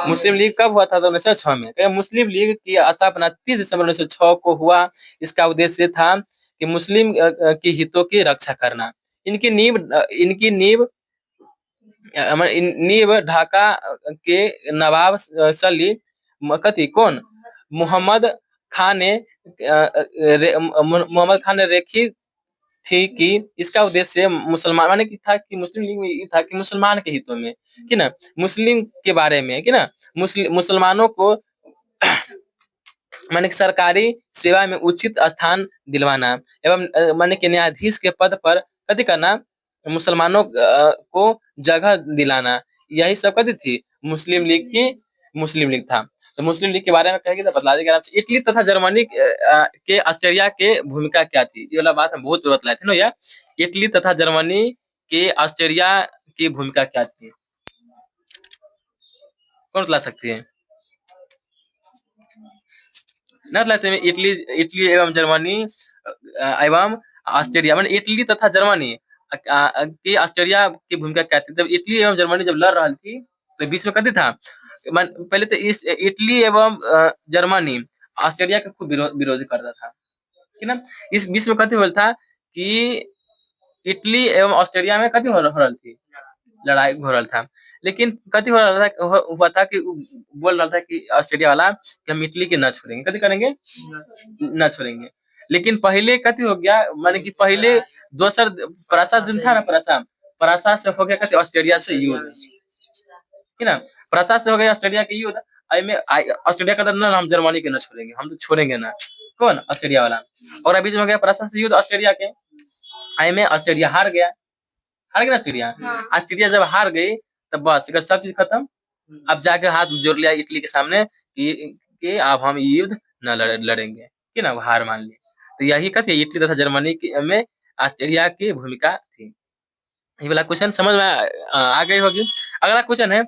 मुस्लिम लीग कब हुआ था? 1906 में। मुस्लिम लीग की स्थापना 30 दिसंबर 1906 को हुआ। इसका उद्देश्य था कि मुस्लिम की हितों की रक्षा करना। इनकी नींव नींव ढाका के नवाब कथी कौन मोहम्मद खान ने मोहम्मद खान ने रेखी थी कि इसका उद्देश्य मुसलमान माने कि था कि मुस्लिम लीग में ये था कि मुसलमान के हितों में कि ना मुस्लिम के बारे में कि ना मुसलमानों को माने कि सरकारी सेवा में उचित स्थान दिलवाना एवं माने कि न्यायाधीश के पद पर कथी करना मुसलमानों को जगह दिलाना यही सब कथी थी मुस्लिम लीग था। तो मुस्लिम लीग के बारे में कहेंगे तो बतला देंगे आपसे। इटली तथा जर्मनी के ऑस्ट्रेलिया के भूमिका क्या थी, ये वाला बात हम बहुत बतलाए थे ना यार। इटली तथा जर्मनी के ऑस्ट्रेलिया की भूमिका क्या थी, कौन बतला सकती है? न बतलाते हैं इटली इटली एवं जर्मनी एवं ऑस्ट्रेलिया माने इटली तथा जर्मनी की ऑस्ट्रेलिया की भूमिका क्या थी। जब इटली एवं जर्मनी जब लड़ रही थी तो बीच में कथी था पहले तो इस इटली एवं जर्मनी ऑस्ट्रेलिया का खूब विरोध करता था कि ना। इस बीच में कथी हो था कि इटली एवं ऑस्ट्रेलिया में कथी हो रहा थी लड़ाई हो रहा था। लेकिन कथी हो रहा था हुआ था कि बोल रहा था कि ऑस्ट्रेलिया वाला कि हम इटली के न छोड़ेंगे, कथी करेंगे न छोड़ेंगे। लेकिन पहले कथी हो गया माने कि पहले दोसर परासा दिन था ना परासा से हो गया कथी ऑस्ट्रेलिया से युद्ध कि ना। परासा से हो गया ऑस्ट्रेलिया के युद्ध में ऑस्ट्रेलिया का ना हम जर्मनी के न छोड़ेंगे, हम तो छोड़ेंगे ना कौन ऑस्ट्रेलिया वाला। और अभी जो हो गया परासा से युद्ध ऑस्ट्रेलिया के आई में ऑस्ट्रेलिया हार गया ऑस्ट्रेलिया। ऑस्ट्रेलिया जब हार गई तब बस अगर सब चीज खत्म। अब जाके हाथ जोड़ लिया इटली के सामने कि अब हम युद्ध न लड़ेंगे कि ना, हार मान ली। तो यही कथी इटली तथा जर्मनी में ऑस्ट्रेलिया की भूमिका थी। ये वाला क्वेश्चन समझ में आ गई होगी। अगला क्वेश्चन है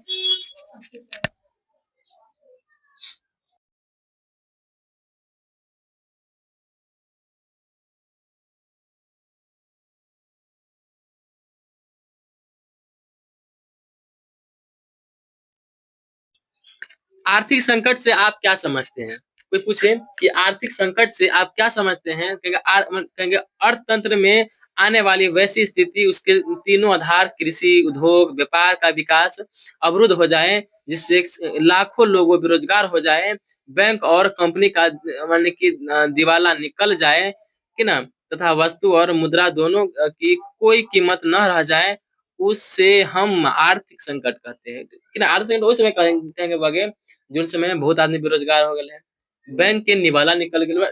आर्थिक संकट से आप क्या समझते हैं। कोई पूछे कि आर्थिक संकट से आप क्या समझते हैं, कहेंगे अर्थतंत्र में आने वाली वैसी स्थिति उसके तीनों आधार कृषि उद्योग व्यापार का विकास अवरुद्ध हो जाए जिससे लाखों लोगों बेरोजगार हो जाए, बैंक और कंपनी का माने कि दिवाला निकल जाए कि ना, तथा वस्तु और मुद्रा दोनों की कोई कीमत न रह जाए, उससे हम आर्थिक संकट कहते हैं कि ना। आर्थिक संकट उस समय कहेंगे बगे जो समय बहुत आदमी बेरोजगार हो गए हैं, बैंक के निवाला निकल गए।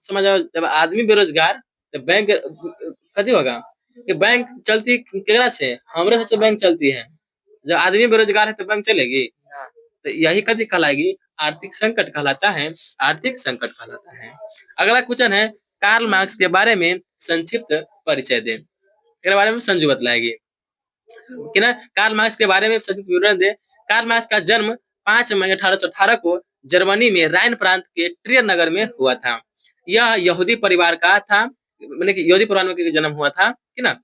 समझ आओ जब आदमी बेरोजगार तो बैंक कथी होगा कि बैंक चलती केकरा से, हमरे से बैंक चलती है। जब आदमी बेरोजगार है तो बैंक चलेगी, तो यही कथी कहलाएगी आर्थिक संकट कहलाता है, आर्थिक संकट कहलाता है। अगला क्वेश्चन है कार्ल मार्क्स के बारे में संक्षिप्त परिचय दें। इसके बारे में संजू बतलाएगी कि ना। कार्ल मार्क्स के बारे में संक्षिप्त विवरण दे। कार्ल मार्क्स का जन्म 5 मई 1818 को जर्मनी में राइन प्रांत के ट्रियर नगर में हुआ था। यह यहूदी परिवार का था, मैंने कि यहूदी परिवार में जन्म हुआ था कि ना।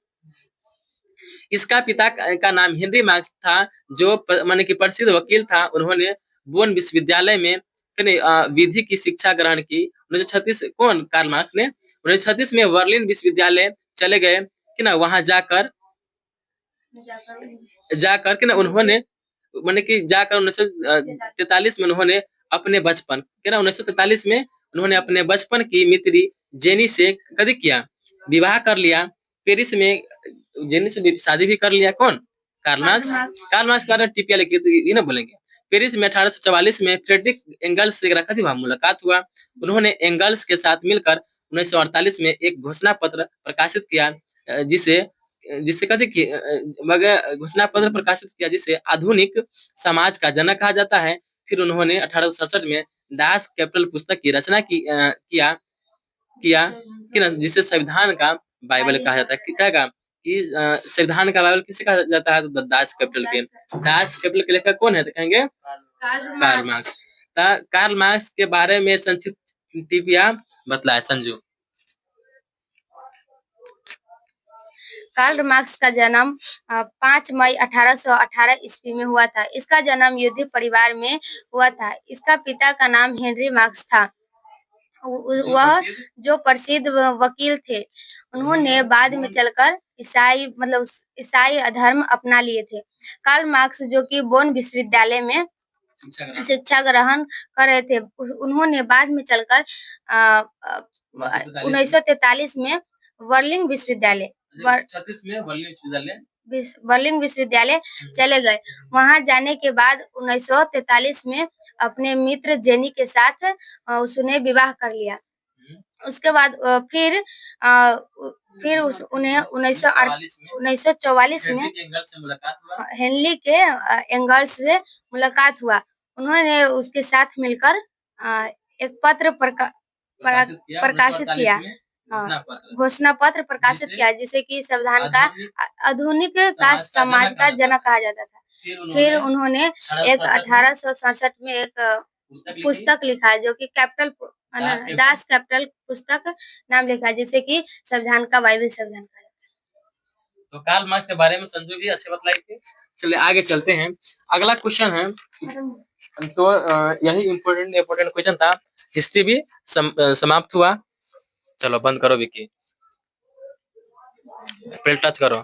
इसका पिता का नाम हेनरी मार्क्स था जो माने कि प्रसिद्ध वकील था। उन्होंने बोन विश्वविद्यालय में विधि की शिक्षा ग्रहण की। 1936 कौन कार्ल मार्क्स ने 1936 में बर्लिन विश्वविद्यालय चले गए कि ना। वहां जाकर के ना उन्होंने माने कि जाकर 1943 में उन्होंने अपने बचपन के ना 1943 में उन्होंने अपने बचपन की मित्री जेनी से कभी किया विवाह कर लिया। पेरिस में जेनी से शादी भी कर लिया। कौन कार्ल मार्क्स। कार्ल मार्क्स के बारे में टिप्पणी लिखी तो ये ना बोलेंगे। पेरिस में 1844 में फ्रेडरिक एंगल्स से रखा थी वहां मुलाकात हुआ। उन्होंने एंगल्स के साथ मिलकर 1948 में एक घोषणा पत्र प्रकाशित किया जिसे मगर घोषणा पत्र प्रकाशित किया जिसे आधुनिक समाज का जनक कहा जाता है। फिर उन्होंने 1867 में दास कैपिटल पुस्तक की रचना किया कि ना, जिसे संविधान का बाइबल कहा जाता है। क्या कि संविधान का बाइबल किसे कहा जाता है, तो दास कैपिटल के लेखक कौन है, तो कहेंगे कार्ल मार्क्स। कार्ल मार्क्स के बारे में संक्षिप्त टिप्पणियां बतलाए संजू। कार्ल मार्क्स का जन्म 5 मई 1818 ईस्वी में हुआ था। इसका जन्म यहूदी परिवार में हुआ था। इसका पिता का नाम हेनरी मार्क्स था। वह जो प्रसिद्ध वकील थे, उन्होंने बाद में चलकर ईसाई धर्म अपना लिए थे। कार्ल मार्क्स जो कि बोन विश्वविद्यालय में शिक्षा ग्रहण कर रहे थे, उन्होंने बाद में चलकर 1943 में बर्लिन विश्वविद्यालय चले गए। वहां जाने के बाद 1943 में अपने मित्र जेनी के साथ उसने विवाह कर लिया। उसके बाद फिर उन्हें 1944 में हेनली के एंगल्स से मुलाकात हुआ। उन्होंने उसके साथ मिलकर एक पत्र प्रकाशित किया, घोषणा पत्र प्रकाशित किया, जिसे कि संविधान का आधुनिक का समाज का जनक कहा जाता था। फिर उन्होंने एक 1867 में एक पुस्तक लिखा जो कि दास कैपिटल पुस्तक नाम लिखा, जिसे कि संविधान का बाइबल संविधान कहा जाता है। तो कार्ल मार्क्स के बारे में संजू भी अच्छे बतलाई थी। चलिए आगे चलते हैं। अगला क्वेश्चन है, तो यही इम्पोर्टेंट क्वेश्चन था। हिस्ट्री भी समाप्त हुआ। चलो बंद करो विकी, फिर टच करो।